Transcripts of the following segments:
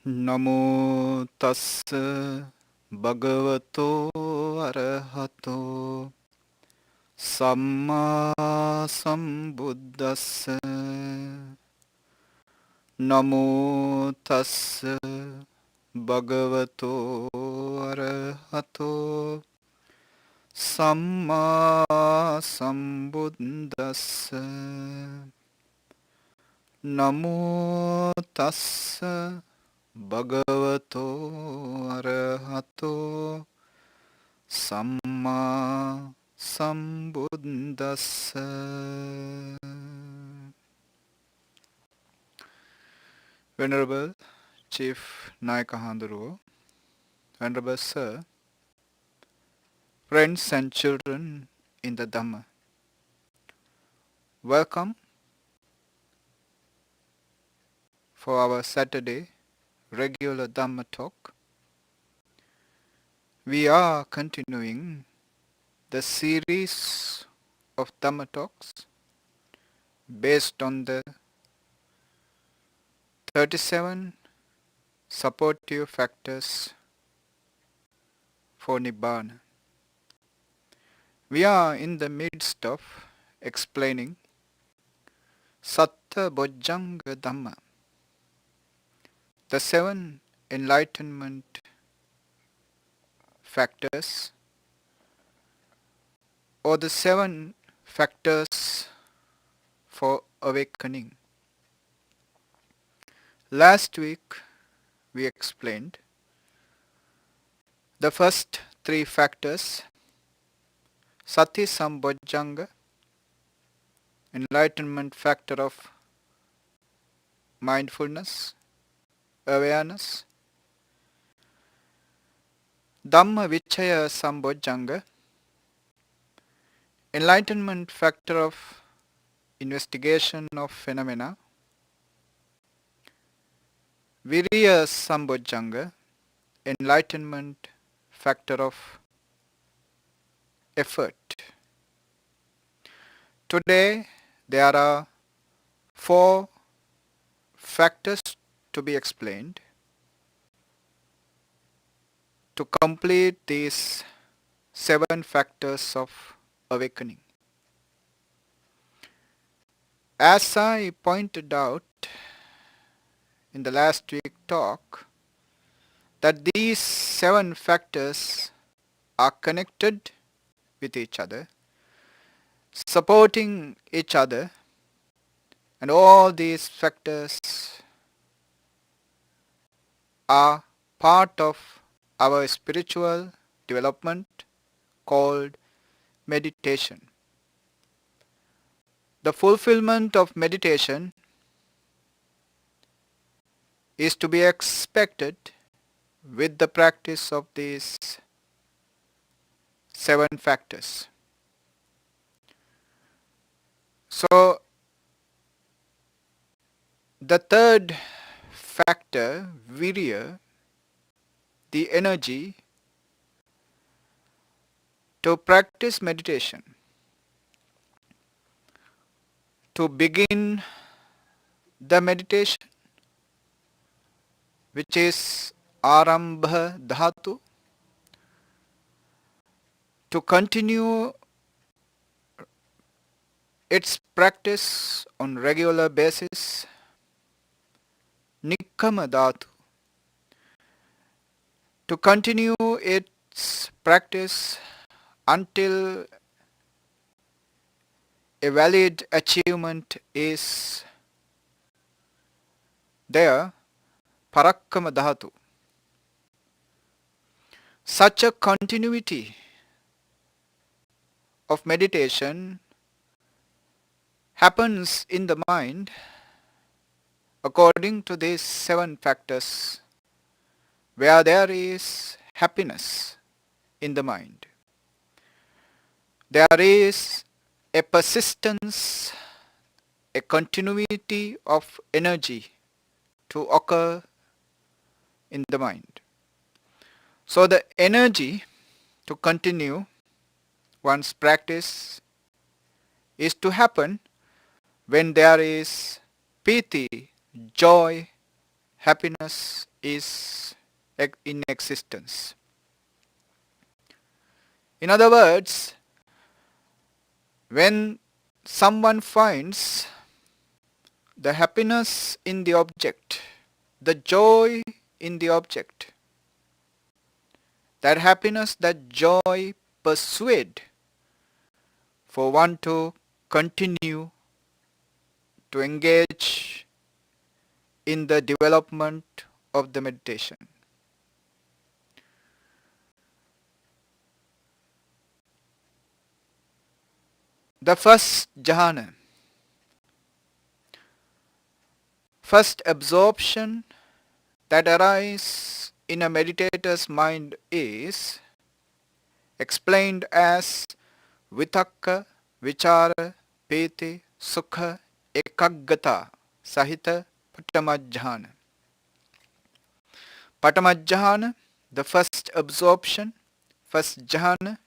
Namo tassa bhagavato arahato samma sambuddhassa. Namo tassa bhagavato arahato samma sambuddhassa. Namo tassa Bhagavato arahato samma sambuddhassa. Venerable Chief Naikahanduru, Venerable Sir, friends and children in the Dhamma, welcome for our Saturday regular Dhamma talk. We are continuing the series of Dhamma talks based on the 37 supportive factors for Nibbana. We are in the midst of explaining Satta Bojjhanga Dhamma, the 7 enlightenment factors, or the 7 factors for awakening. Last week we explained the first 3 factors: Sati Sambojjhanga, enlightenment factor of mindfulness, awareness; Dhamma Vichaya Sambojjhanga, enlightenment factor of investigation of phenomena; Viriya Sambojjhanga, enlightenment factor of effort. Today there are 4 factors to be explained to complete these 7 factors of awakening. As I pointed out in the last week talk, that these 7 factors are connected with each other, supporting each other, and all these factors are part of our spiritual development called meditation. The fulfillment of meditation is to be expected with the practice of these 7 factors. So, the third factor, virya, the energy to practice meditation, to begin the meditation, which is arambha dhatu, to continue its practice on regular basis, nikkama dhatu, to continue its practice until a valid achievement is there, parakkama dhatu. Such a continuity of meditation happens in the mind according to these 7 factors, where there is happiness in the mind. There is a persistence, a continuity of energy to occur in the mind. So the energy to continue one's practice is to happen when there is piti, joy, happiness is in existence. In other words, when someone finds the happiness in the object, the joy in the object, that happiness, that joy persuade for one to continue to engage in the development of the meditation. The first jhana, first absorption that arises in a meditator's mind is explained as vitakka, vichara, piti, sukha, ekaggata, sahita, patamajjhana. Patamajjhana, the first absorption, first jhana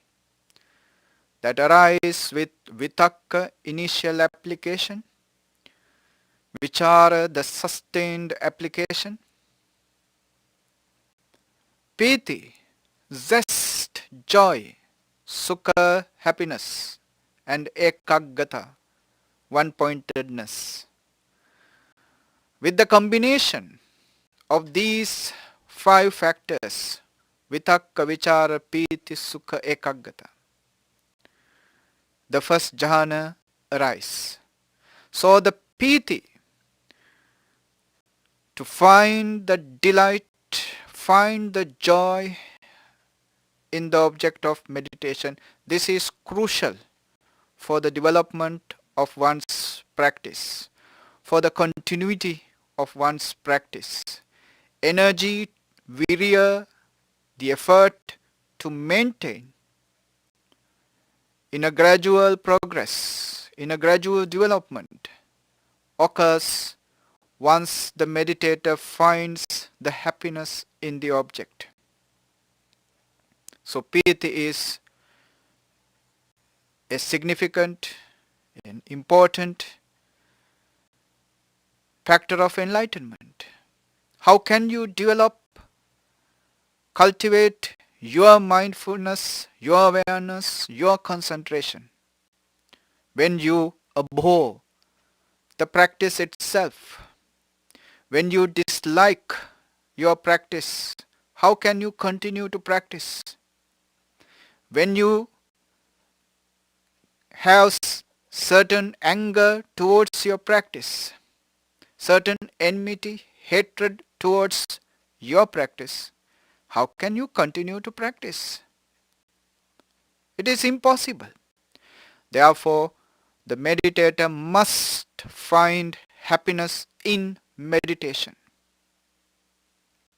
that arises with vitakka, initial application, vichara, the sustained application, piti, zest, joy, sukha, happiness, and ekaggata, one-pointedness. With the combination of these 5 factors, vitakka, vichara, piti, sukha, ekaggata, the first jhana arises. So the piti, to find the delight, find the joy in the object of meditation, this is crucial for the development of one's practice, for the continuity of one's practice. Energy, virya, the effort to maintain in a gradual progress, in a gradual development, occurs once the meditator finds the happiness in the object. So piti is a significant and important factor of enlightenment. How can you develop, cultivate your mindfulness, your awareness, your concentration? When you abhor the practice itself, when you dislike your practice, how can you continue to practice? When you have certain anger towards your practice, certain enmity, hatred towards your practice, how can you continue to practice? It is impossible. Therefore, the meditator must find happiness in meditation.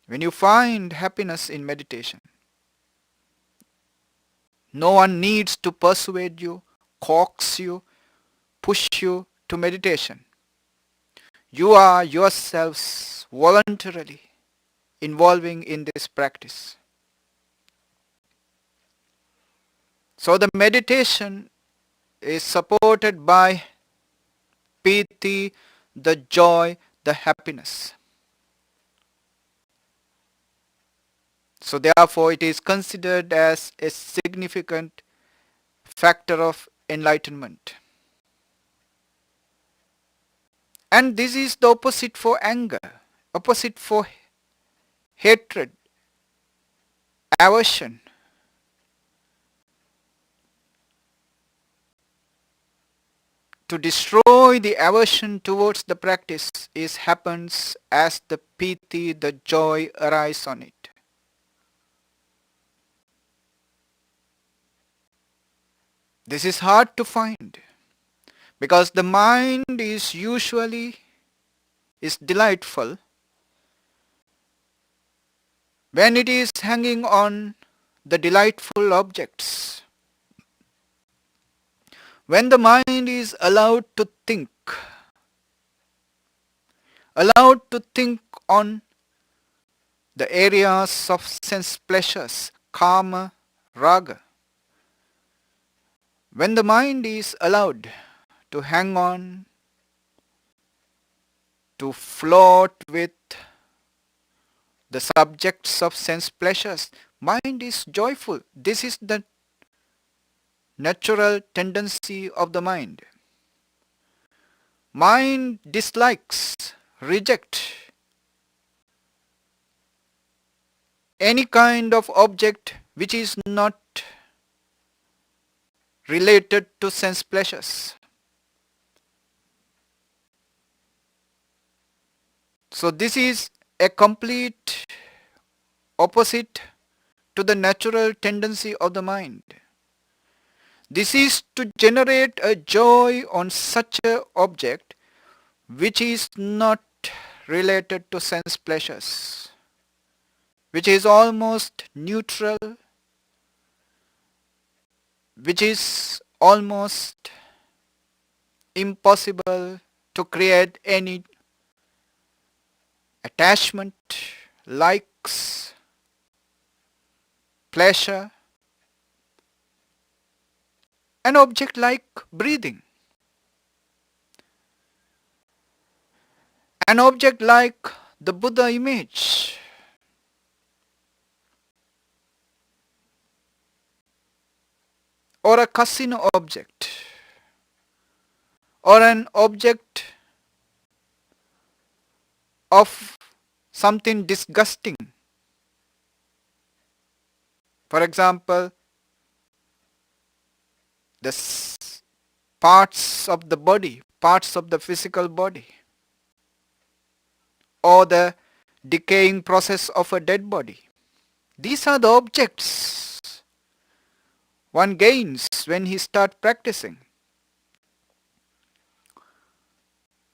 When you find happiness in meditation, no one needs to persuade you, coax you, push you to meditation. You are yourselves voluntarily involving in this practice. So the meditation is supported by piti, the joy, the happiness. So therefore it is considered as a significant factor of enlightenment. And this is the opposite for anger, opposite for hatred, aversion. To destroy the aversion towards the practice happens as the piti, the joy, arise on it. This is hard to find because the mind is usually delightful when it is hanging on the delightful objects. When the mind is allowed to think on the areas of sense pleasures, kama, raga, when the mind is allowed to hang on, to float with the subjects of sense pleasures. Mind is joyful. This is the natural tendency of the mind. Mind dislikes, rejects any kind of object which is not related to sense pleasures. So this is a complete opposite to the natural tendency of the mind. This is to generate a joy on such an object which is not related to sense pleasures, which is almost neutral, which is almost impossible to create any attachment, likes, pleasure. An object like breathing, an object like the Buddha image, or a casino object, or an object of something disgusting. For example, the parts of the body, parts of the physical body, or the decaying process of a dead body. These are the objects one gains when he starts practicing.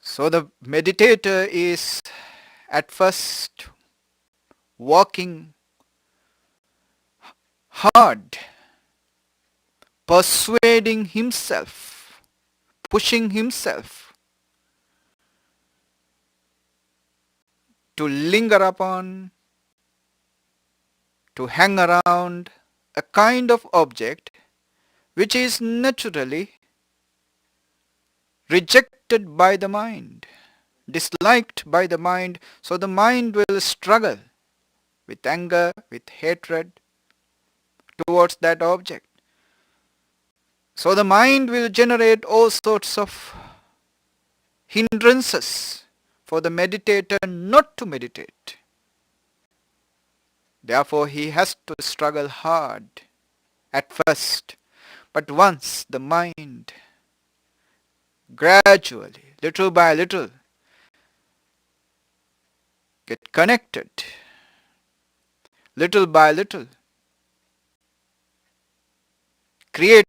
So the meditator is at first working hard, persuading himself, pushing himself to linger upon, to hang around a kind of object which is naturally rejected by the mind, disliked by the mind. So the mind will struggle with anger, with hatred towards that object. So the mind will generate all sorts of hindrances for the meditator not to meditate. Therefore he has to struggle hard at first. But once the mind gradually, little by little, get connected, little by little, create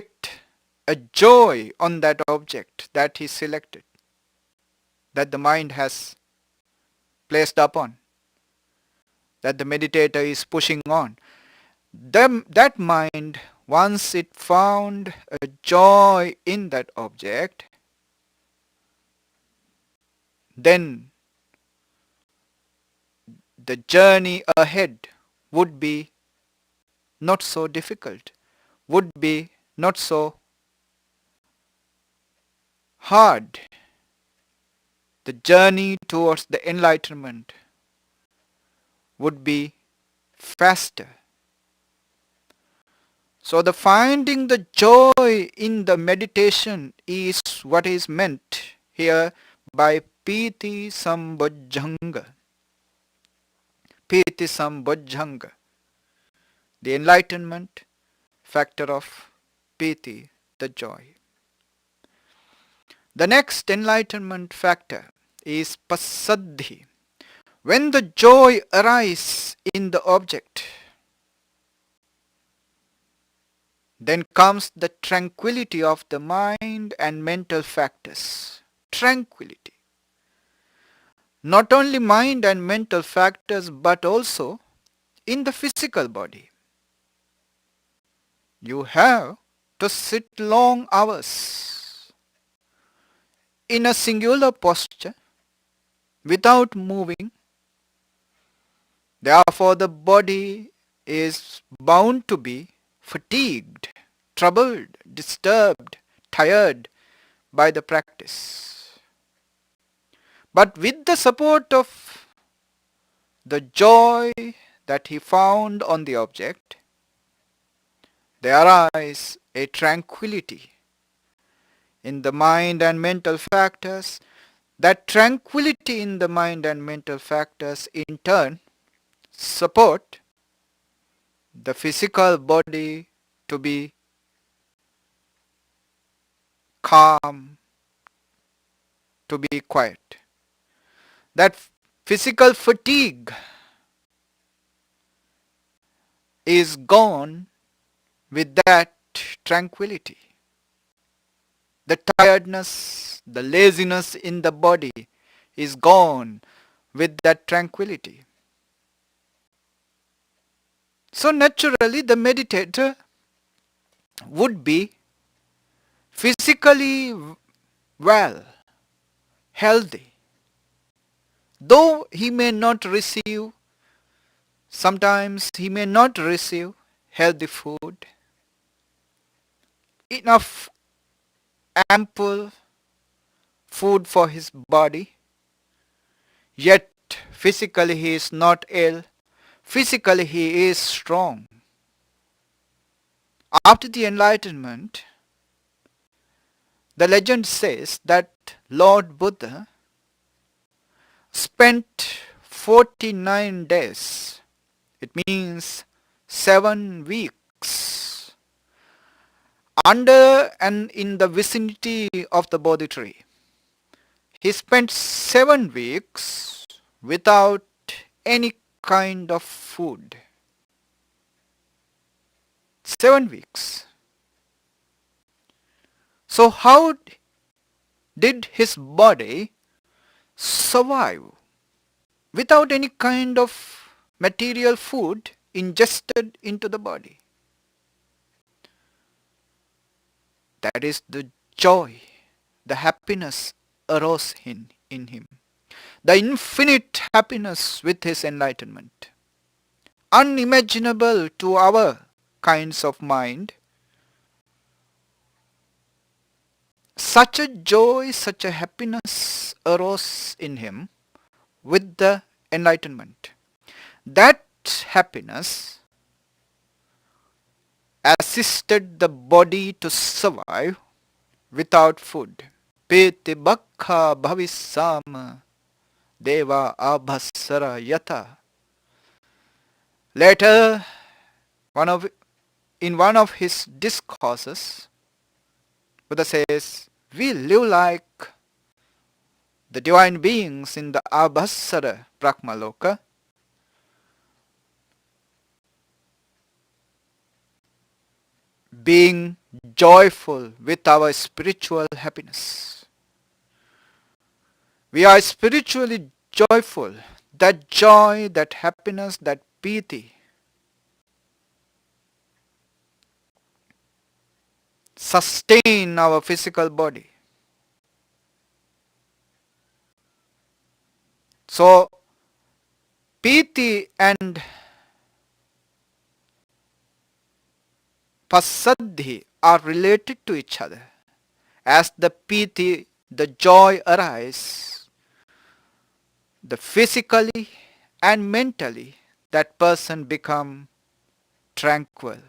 a joy on that object that he selected, that the mind has placed upon, that the meditator is pushing on. That mind, once it found a joy in that object, then the journey ahead would be not so difficult, would be not so hard. The journey towards the enlightenment would be faster. So the finding the joy in the meditation is what is meant here by piti sambojjhanga. Piti sambojjhanga, the enlightenment factor of piti, the joy. The next enlightenment factor is pasaddhi. When the joy arises in the object, then comes the tranquility of the mind and mental factors. Tranquility. Not only mind and mental factors, but also in the physical body. You have to sit long hours in a singular posture without moving. Therefore the body is bound to be fatigued, troubled, disturbed, tired by the practice. But with the support of the joy that he found on the object, there arises a tranquility in the mind and mental factors. That tranquility in the mind and mental factors in turn support the physical body to be calm, to be quiet. That physical fatigue is gone with that tranquility. The tiredness, the laziness in the body is gone with that tranquility. So naturally the meditator would be physically well, healthy. Though he may not receive, sometimes he may not receive healthy food, enough ample food for his body, yet physically he is not ill, physically he is strong. After the enlightenment, the legend says that Lord Buddha spent 49 days, it means 7 weeks, under and in the vicinity of the Bodhi tree. He spent 7 weeks without any kind of food. 7 weeks. So how did his body survive without any kind of material food ingested into the body? That is the joy, the happiness arose in him. The infinite happiness with his enlightenment. Unimaginable to our kinds of mind. Such a joy, such a happiness arose in him with the enlightenment. That happiness assisted the body to survive without food. Peti bakha bhavisama deva abhasara yata. Later, in one of his discourses, Buddha says, we live like the divine beings in the Abhasara Brahmaloka. Being joyful with our spiritual happiness. We are spiritually joyful. That joy, that happiness, that piti sustain our physical body. So, piti and pasaddhi are related to each other. As the piti, the joy arises, the physically and mentally that person become tranquil.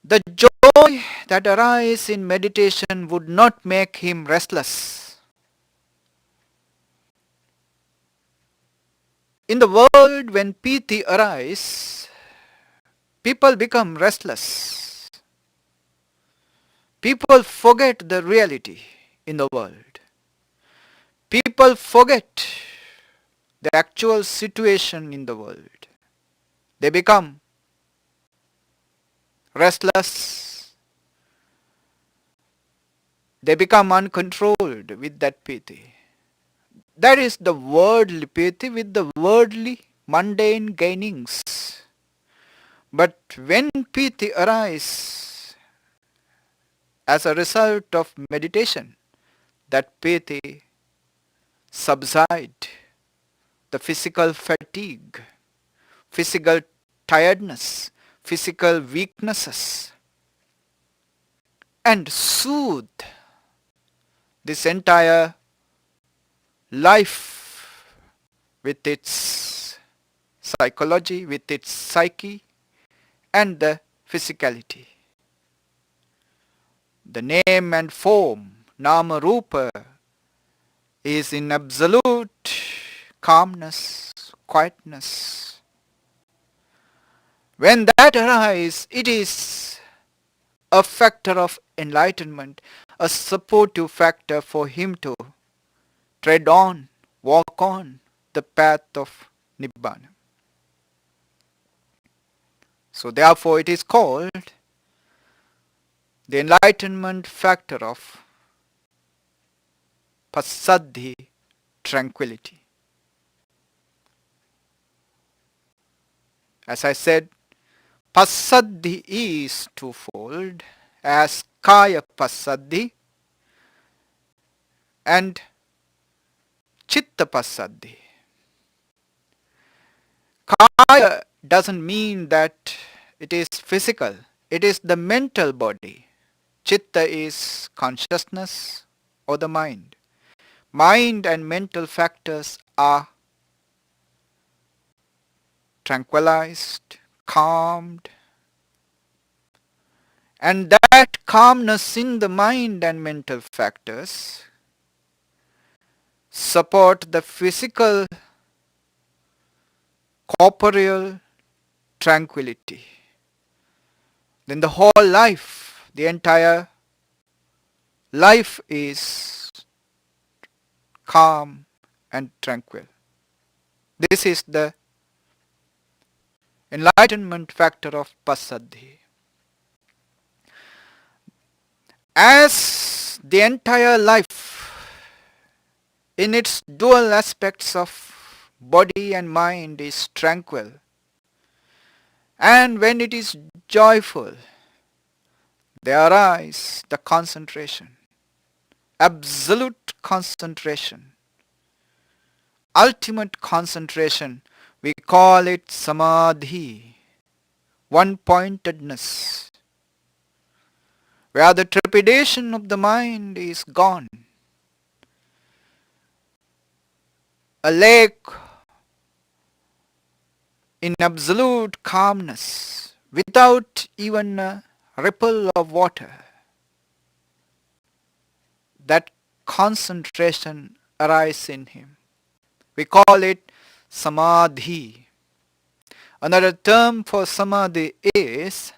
The joy that arises in meditation would not make him restless. In the world, when piti arises, people become restless. People forget the reality in the world. People forget the actual situation in the world. They become restless. They become uncontrolled with that piti. That is the worldly piti with the worldly mundane gainings. But when piti arises as a result of meditation, that piti subside the physical fatigue, physical tiredness, physical weaknesses, and soothe this entire life with its psychology, with its psyche and the physicality. The name and form, nama rupa, is in absolute calmness, quietness. When that arises, it is a factor of enlightenment, a supportive factor for him to tread on, walk on the path of Nibbana. So therefore it is called the enlightenment factor of Passaddhi, tranquility. As I said, Passaddhi is twofold, as Kaya Passaddhi and Chitta Passaddhi. Kaya doesn't mean that it is physical, it is the mental body. Chitta is consciousness or the mind. Mind and mental factors are tranquilized, calmed, and that calmness in the mind and mental factors support the physical, corporeal tranquility. Then the whole life, the entire life is calm and tranquil. This is the enlightenment factor of Passaddhi. As the entire life in its dual aspects of body and mind is tranquil, and when it is joyful, there arise the concentration, absolute concentration, ultimate concentration. We call it samadhi, one-pointedness, where the trepidation of the mind is gone. A lake in absolute calmness, without even a ripple of water. That concentration arises in him. We call it samadhi. Another term for samadhi is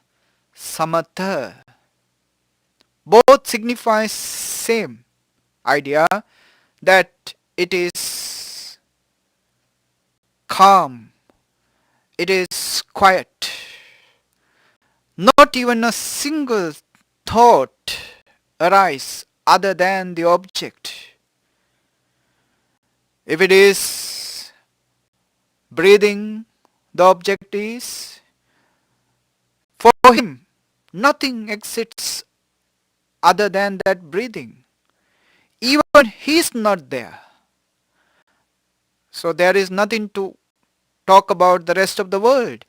samatha. Both signify same idea, that it is calm, it is quiet. Not even a single thought arises other than the object. If it is breathing, the object is, for him, nothing exists other than that breathing. Even he is not there. So there is nothing to talk about the rest of the world.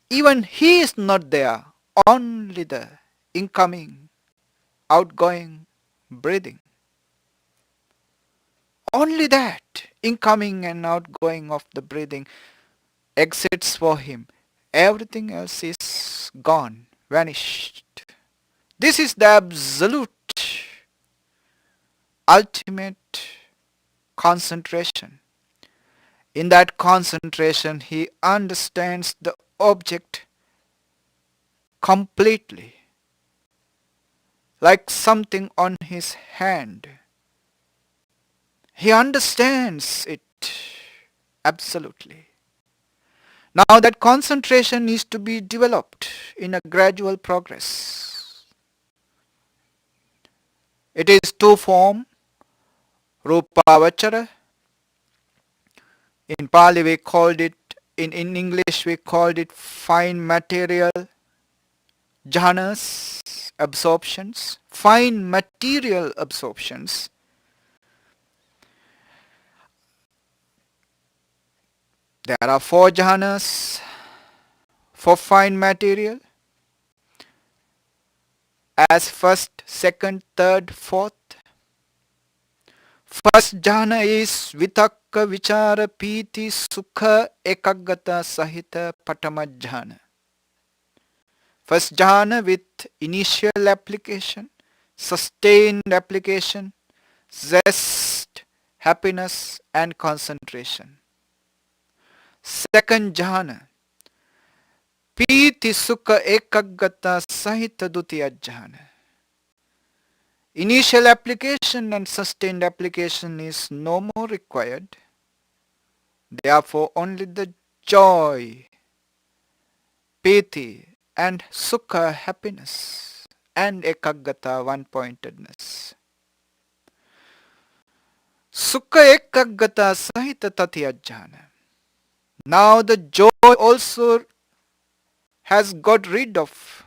Even he is not there. Only the incoming, outgoing breathing. Only that incoming and outgoing of the breathing exists for him. Everything else is gone, vanished. This is the absolute, ultimate concentration. In that concentration, he understands the object completely, like something on his hand. He understands it absolutely. Now that concentration is to be developed in a gradual progress. It is two form, rupa vachara. In Pali we called it, in English we called it fine material jhanas, absorptions, fine material absorptions. There are four jhanas for fine material, as first, second, third, fourth. First jhana is vitakka vichara piti sukha ekaggata sahita patama jhana. First jhana with initial application, sustained application, zest, happiness and concentration. Second jhana, piti sukha ekaggata sahita dutiya jhana. Initial application and sustained application is no more required. Therefore, only the joy, piti, and sukha, happiness, and ekaggata, one-pointedness. Sukha ekaggata sahita tatya jhana. Now the joy also has gotten rid of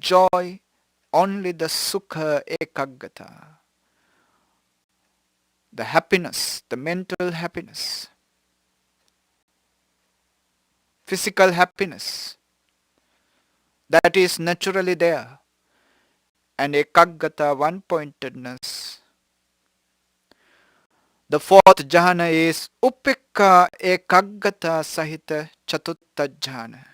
joy, only the sukha ekaggata, the happiness, the mental happiness, physical happiness that is naturally there, and ekaggata, one-pointedness. The fourth jhana is Opeca Equanimity Sahita Chatutta jhana.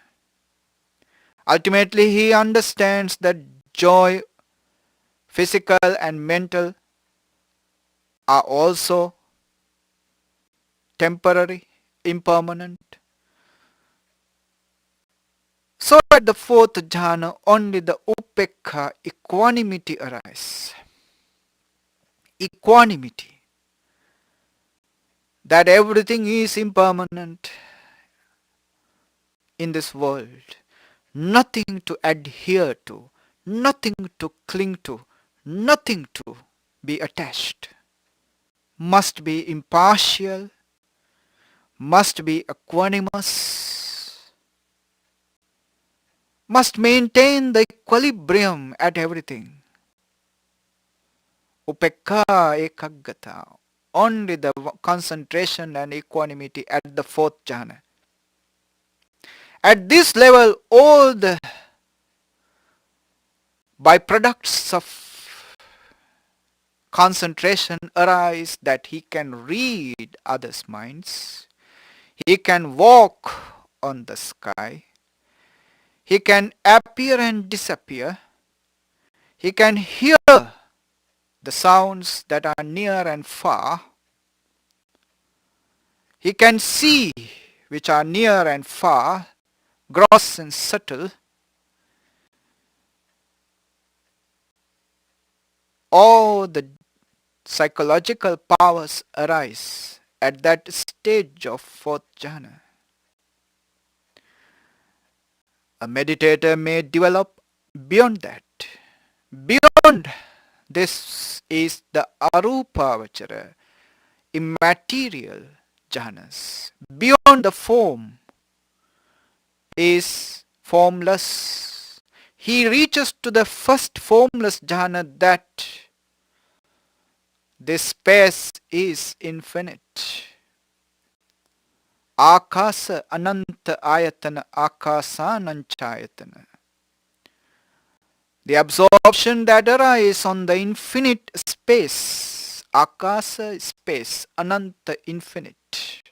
Ultimately, he understands that joy, physical and mental, are also temporary, impermanent. So at the fourth jhana, only the Opeca Equanimity arises. Equanimity. That everything is impermanent in this world. Nothing to adhere to, nothing to cling to, nothing to be attached. Must be impartial, must be equanimous, must maintain the equilibrium at everything. Upekkha ekaggata, only the concentration and equanimity at the fourth jhana. At this level, all the byproducts of concentration arise, that he can read others' minds, he can walk on the sky, he can appear and disappear, he can hear the sounds that are near and far, he can see which are near and far, gross and subtle. All the psychological powers arise at that stage of fourth jhana. A meditator may develop beyond that. Beyond this is the arupavachara, immaterial jhanas. Beyond the form is formless. He reaches to the first formless jhana, that this space is infinite. Akasa ananta ayatana akasananchayatana. The absorption that arises on the infinite space, akasa space, ananta infinite.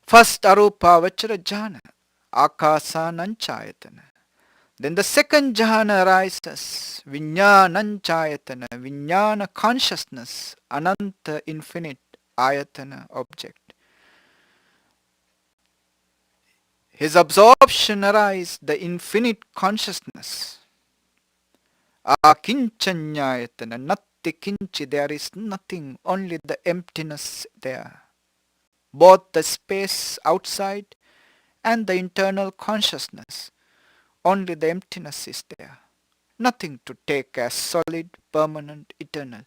First arupavachara jhana, akasananchayatana. Then the second jhana arises, vijnananchayatana, vijnana consciousness, ananta infinite ayatana object. His absorption arises, the infinite consciousness. Akinchanyayatana, natti kinchi, there is nothing, only the emptiness there. Both the space outside and the internal consciousness, only the emptiness is there. Nothing to take as solid, permanent, eternal.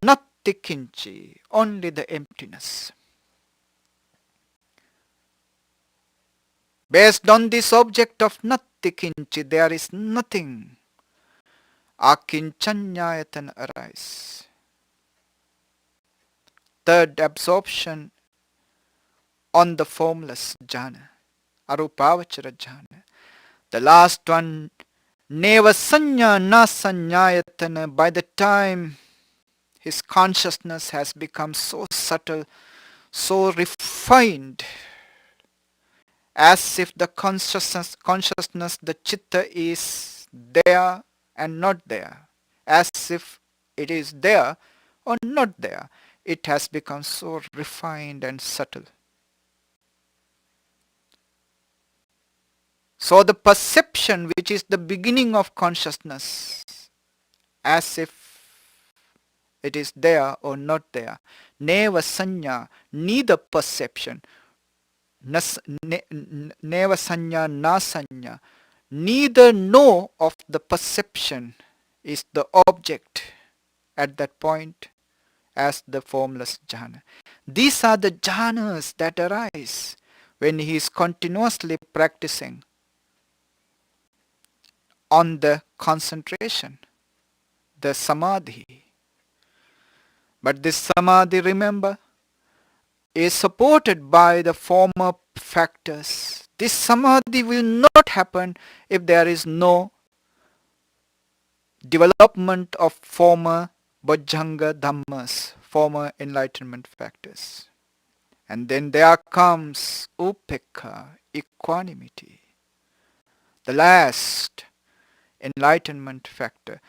Natti kinchi, only the emptiness. Based on this object of natti kinchi, there is nothing. Akinchanyayatana arise. Third absorption on the formless jhana, arupavachara jhana. The last one Neva sanya na sanyayatana. By the time his consciousness has become so subtle, so refined, as if the consciousness, the chitta is there and not there, as if it is there or not there. It has become so refined and subtle. So the perception, which is the beginning of consciousness, as if it is there or not there, neva sanya, neither perception, neva sanya na sanya, neither know of the perception is the object at that point as the formless jhana. These are the jhanas that arise when he is continuously practicing on the concentration, the samadhi. But this samadhi, remember, is supported by the former factors. This samadhi will not happen if there is no development of former Bojjhanga Dhammas, former enlightenment factors. And then there comes Opeca Equanimity, the last enlightenment factor.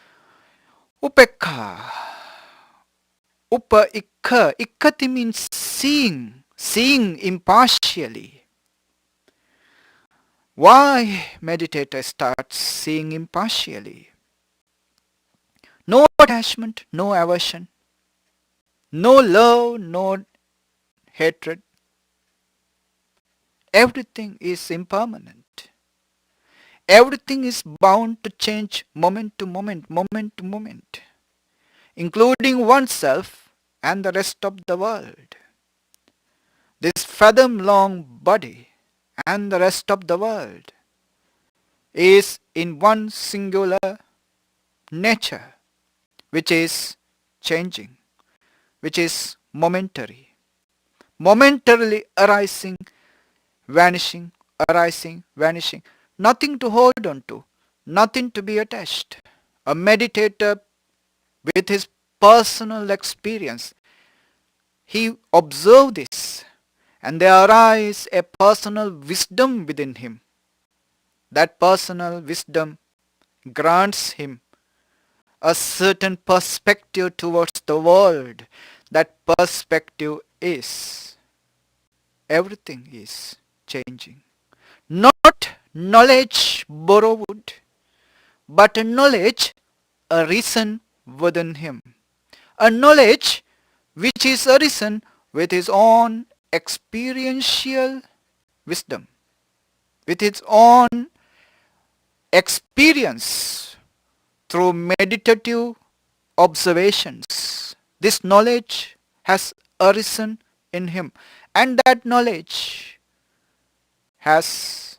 Upekkha. Ikkati means seeing impartially. Why meditator starts seeing impartially? No attachment, no aversion, no love, no hatred. Everything is impermanent. Everything is bound to change moment to moment, including oneself and the rest of the world. This fathom-long body and the rest of the world is in one singular nature, which is changing, which is momentary, momentarily arising, vanishing, arising, vanishing. Nothing to hold on to, nothing to be attached. A meditator with his personal experience, he observed this, and there arises a personal wisdom within him. That personal wisdom grants him a certain perspective towards the world. That perspective is everything is changing. Not knowledge borrowed, but a knowledge arisen within him. A knowledge which is arisen with his own experiential wisdom, with its own experience through meditative observations. This knowledge has arisen in him, and that knowledge has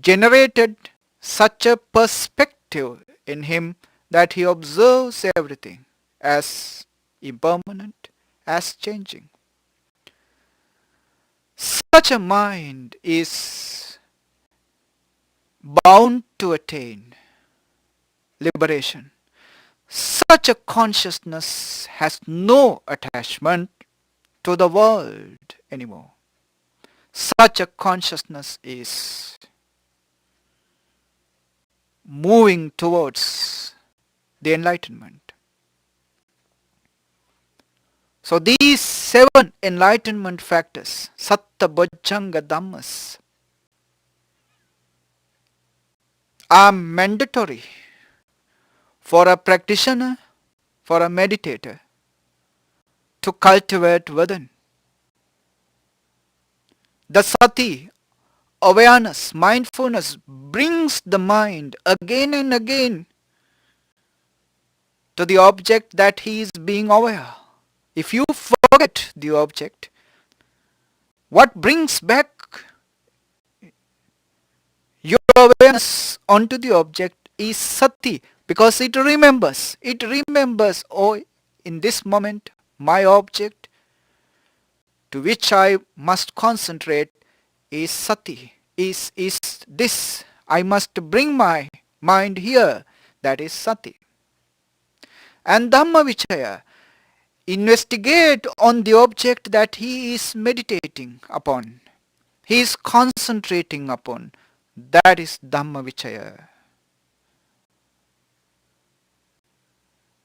generated such a perspective in him that he observes everything as impermanent, as changing. Such a mind is bound to attain liberation. Such a consciousness has no attachment to the world anymore. Such a consciousness is moving towards the enlightenment. So these 7 enlightenment factors, Satta, Bojjhanga, Dhammas, are mandatory for a practitioner, for a meditator to cultivate within. The sati, awareness, mindfulness brings the mind again and again to the object that he is being aware. If you forget the object, what brings back your awareness onto the object is sati, because it remembers, oh, in this moment, my object to which I must concentrate is sati, is this I must bring my mind here. That is sati. And Dhamma Vichaya, investigate on the object that he is meditating upon. He is concentrating upon. That is Dhamma Vichaya.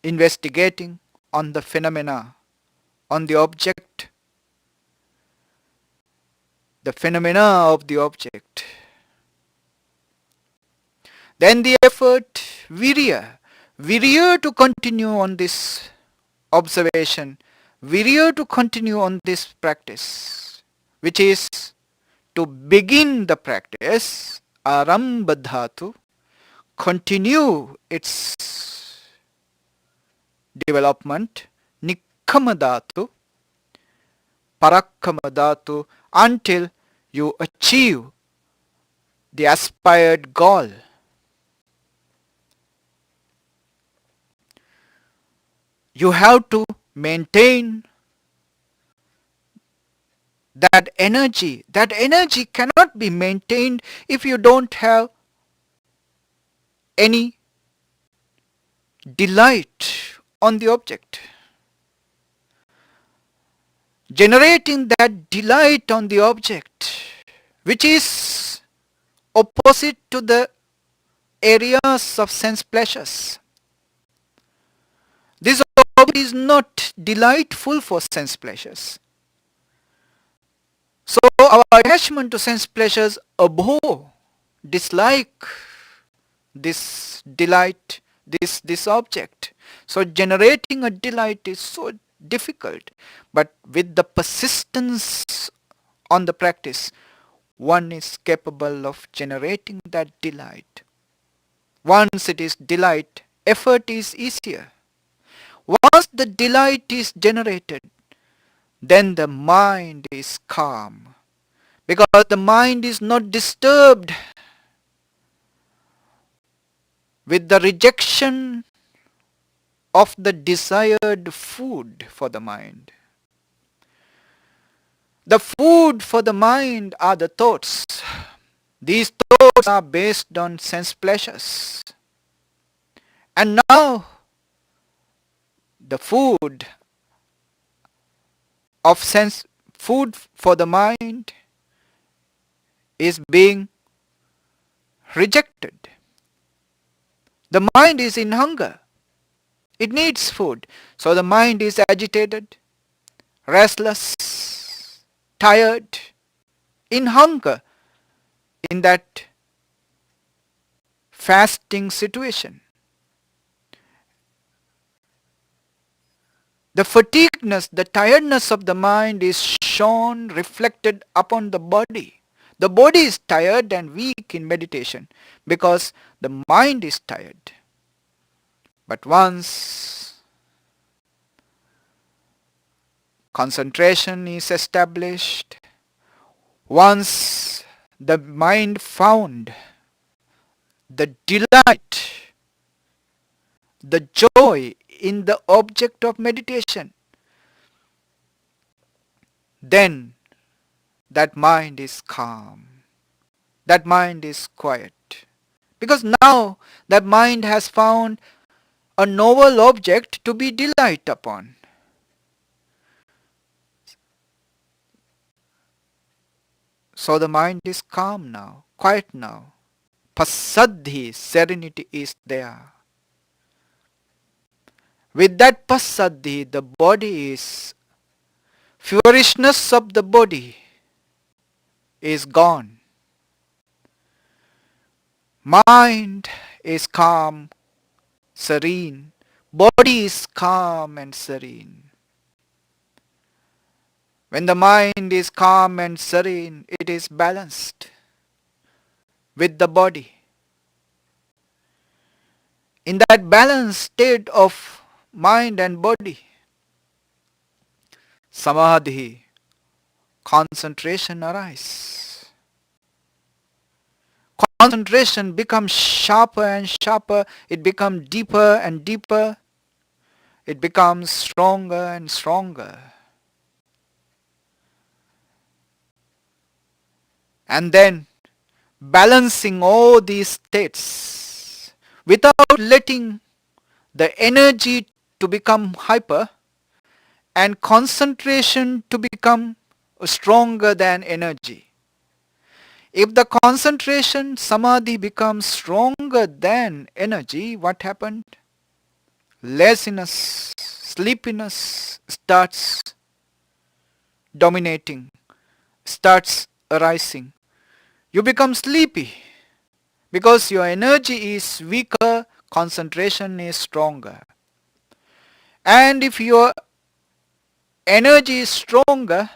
Investigating on the phenomena, on the object, the phenomena of the object. Then the effort, virya. Virya to continue on this observation. Virya to continue on this practice, which is to begin the practice, arambha dhatu, continue its development, nikkama dhatu, parakkama dhatu, until you achieve the aspired goal. You have to maintain that energy. That energy cannot be maintained if you don't have any delight on the object. Generating that delight on the object, which is opposite to the areas of sense pleasures. This object is not delightful for sense pleasures. So our attachment to sense pleasures abhor, dislike this delight, this object. So generating a delight is so difficult. But with the persistence on the practice, one is capable of generating that delight. Once it is delight, effort is easier. Once the delight is generated, then the mind is calm. Because the mind is not disturbed with the rejection of the desired food for the mind. The food for the mind are the thoughts. These thoughts are based on sense pleasures. And now the food for the mind is being rejected. The mind is in hunger. It needs food. So the mind is agitated, restless, tired, in hunger, in that fasting situation. The fatigueness, the tiredness of the mind is shown, reflected upon the body. The body is tired and weak in meditation because the mind is tired. But once concentration is established, once the mind found the delight, the joy in the object of meditation, then that mind is calm. That mind is quiet. Because now that mind has found a novel object to be delight upon. So the mind is calm now, quiet now. Pasaddhi, serenity is there. With that pasaddhi, the body is, feverish of the body is gone. Mind is calm, serene. Body is calm and serene. When the mind is calm and serene, it is balanced with the body. In that balanced state of mind and body, samadhi, concentration arises. Concentration becomes sharper and sharper, it becomes deeper and deeper, it becomes stronger and stronger. And then balancing all these states without letting the energy to become hyper and concentration to become stronger than energy. If the concentration samadhi becomes stronger than energy, what happened? Laziness, sleepiness starts dominating, starts arising. You become sleepy because your energy is weaker, concentration is stronger. And if your energy is stronger,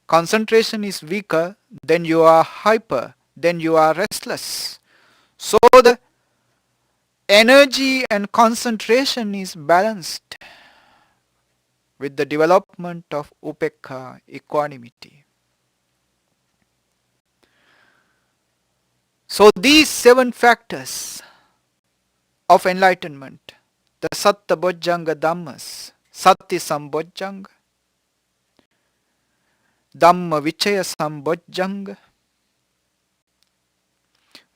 concentration is weaker, then you are hyper, then you are restless. So the energy and concentration is balanced with the development of Opeca Equanimity. So these 7 factors of enlightenment, the Satta Bojjhanga Dhammas, Sati Sambojjhanga, Dhamma Vichaya Sambojjhanga,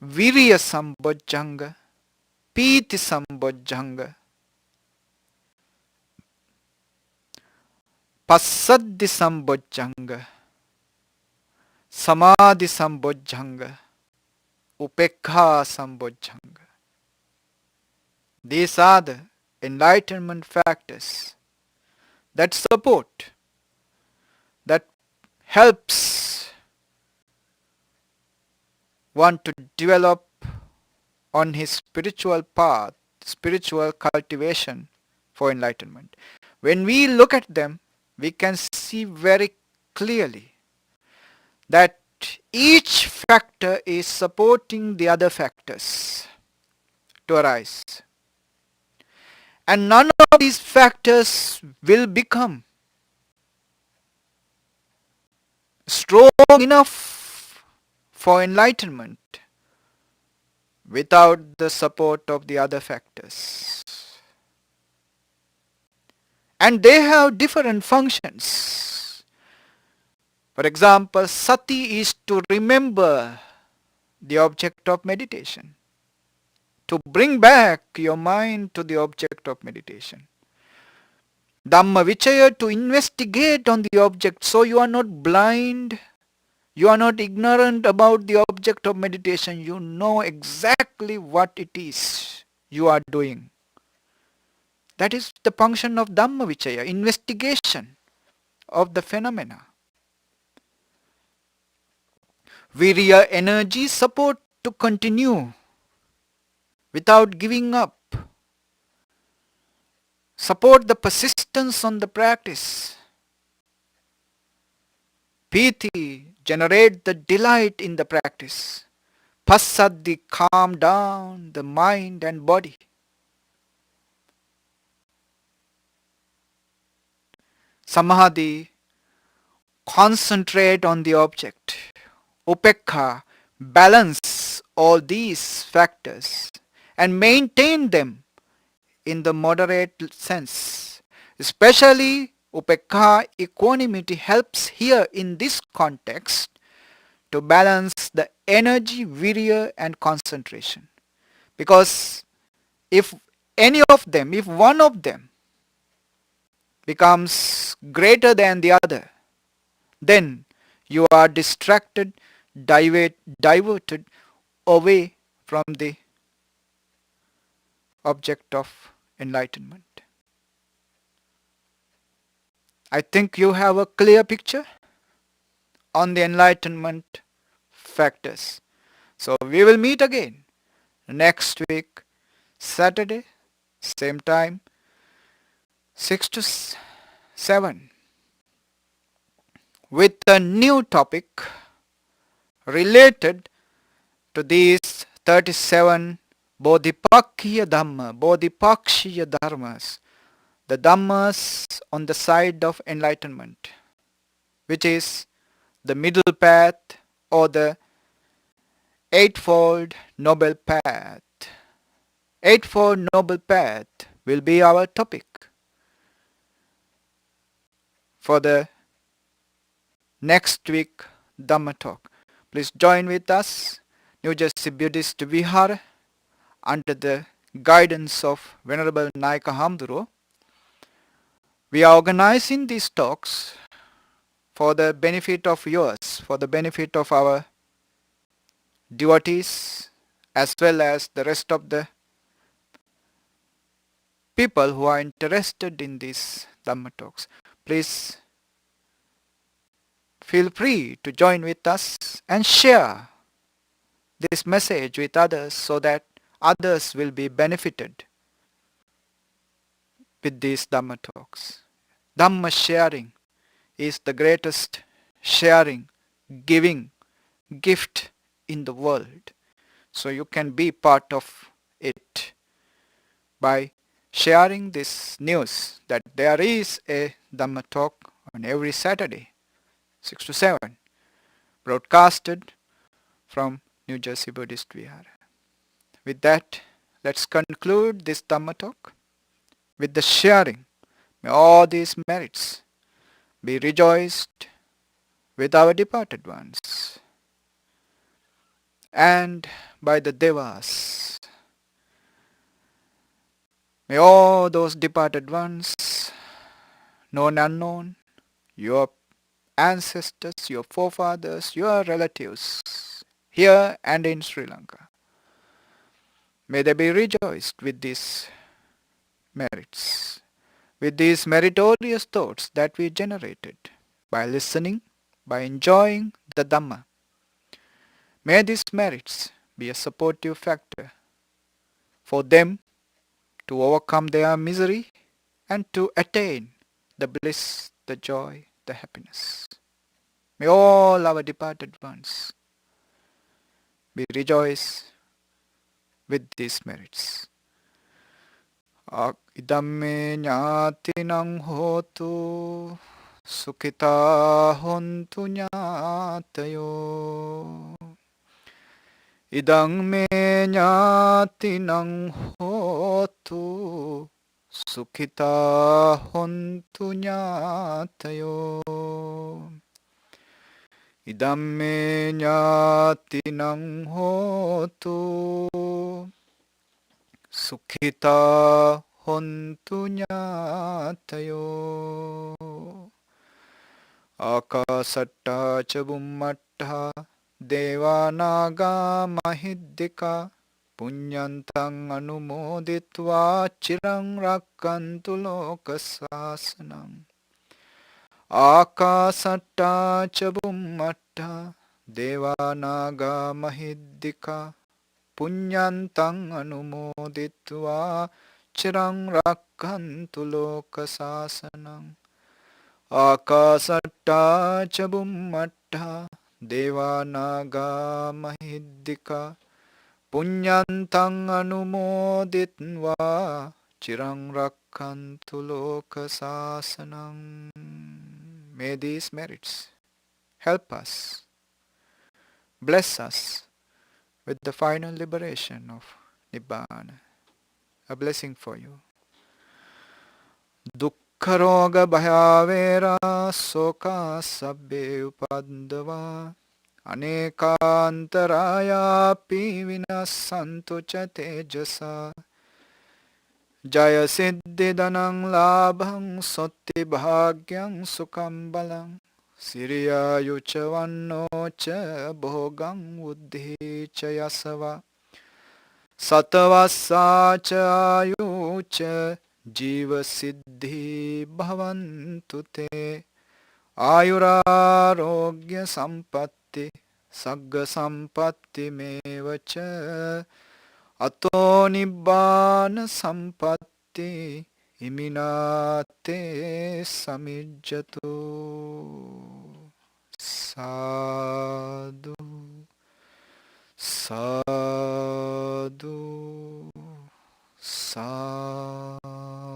Virya Sambojjhanga, Piti Sambojjhanga, Passaddi Sambojjhanga, Samadhi Sambojjhanga, Upekha Sambojjhanga. These are the enlightenment factors that support, that helps one to develop on his spiritual path, spiritual cultivation for enlightenment. When we look at them, we can see very clearly that each factor is supporting the other factors to arise. And none of these factors will become strong enough for enlightenment without the support of the other factors. And they have different functions. For example, sati is to remember the object of meditation, to bring back your mind to the object of meditation. Dhamma Vichaya, to investigate on the object so you are not blind, you are not ignorant about the object of meditation, you know exactly what it is you are doing. That is the function of Dhamma Vichaya, investigation of the phenomena. Virya, energy, support to continue without giving up. Support the persistence on the practice. Piti, generate the delight in the practice. Passaddi, calm down the mind and body. Samadhi, concentrate on the object. Upekha, balance all these factors and maintain them in the moderate sense. Especially Opeca Equanimity helps here in this context to balance the energy, virya and concentration. Because if any of them, if one of them becomes greater than the other, then you are distracted, diverted away from the object of enlightenment. I think you have a clear picture on the enlightenment factors. So we will meet again next week, Saturday, same time, 6 to 7, with a new topic related to these 37 Bodhipakkhiya Dhamma, Bodhipakshiya Dharmas, the Dhammas on the side of enlightenment, which is the middle path or the Eightfold Noble Path. Eightfold Noble Path will be our topic for the next week Dhamma talk. Please join with us, New Jersey Buddhist Vihara, under the guidance of Venerable Naika Hamduro. We are organizing these talks for the benefit of yours, for the benefit of our devotees, as well as the rest of the people who are interested in these Dhamma talks. Please feel free to join with us and share this message with others so that others will be benefited with these Dhamma talks. Dhamma sharing is the greatest sharing, giving gift in the world. So you can be part of it by sharing this news that there is a Dhamma talk on every Saturday, 6 to 7, broadcasted from New Jersey Buddhist Vihara. With that, let's conclude this Dhamma talk with the sharing. May all these merits be rejoiced with our departed ones and by the Devas. May all those departed ones, known and unknown, your ancestors, your forefathers, your relatives, here and in Sri Lanka, may they be rejoiced with these merits, with these meritorious thoughts that we generated by listening, by enjoying the Dhamma. May these merits be a supportive factor for them to overcome their misery and to attain the bliss, the joy, the happiness. May all our departed ones be rejoiced with these merits. Idamme ñātinang hotu sukhita hontu ñātayo. Idang me ñātinang hotu sukhita hontu ñātayo. Idam me ñātinang hotu sukhita hontu ñātayo. Akasatta ca bummatta devanaga mahiddika punyantang anumoditva chirang rakkantu lokasasanam. Akasatta ca bummatta devanaga mahiddika punyantang anumoditva chirang rakkantu lokasasanam. Akasatta ca bummatta devanaga mahiddika punyantang anumoditva chirang rakkantu lokasasanam. May these merits help us, bless us with the final liberation of Nibbana. A blessing for you. Dukkharoga bhayavera soka sabbe upadava anekāntarāya pi vinasantu ca tejasa jaya siddhi danang labhang sotti bhagyang sukam balang siriya yuca vanno ca bhogang uddhi ca yasava satavassa ca ayu ca jiva siddhi bhavantu te ayurārogya sampatti sagga sampatti mevaca ato nibbāna sampatti iminate samijjatu. Sadhu, sadhu, sadhu.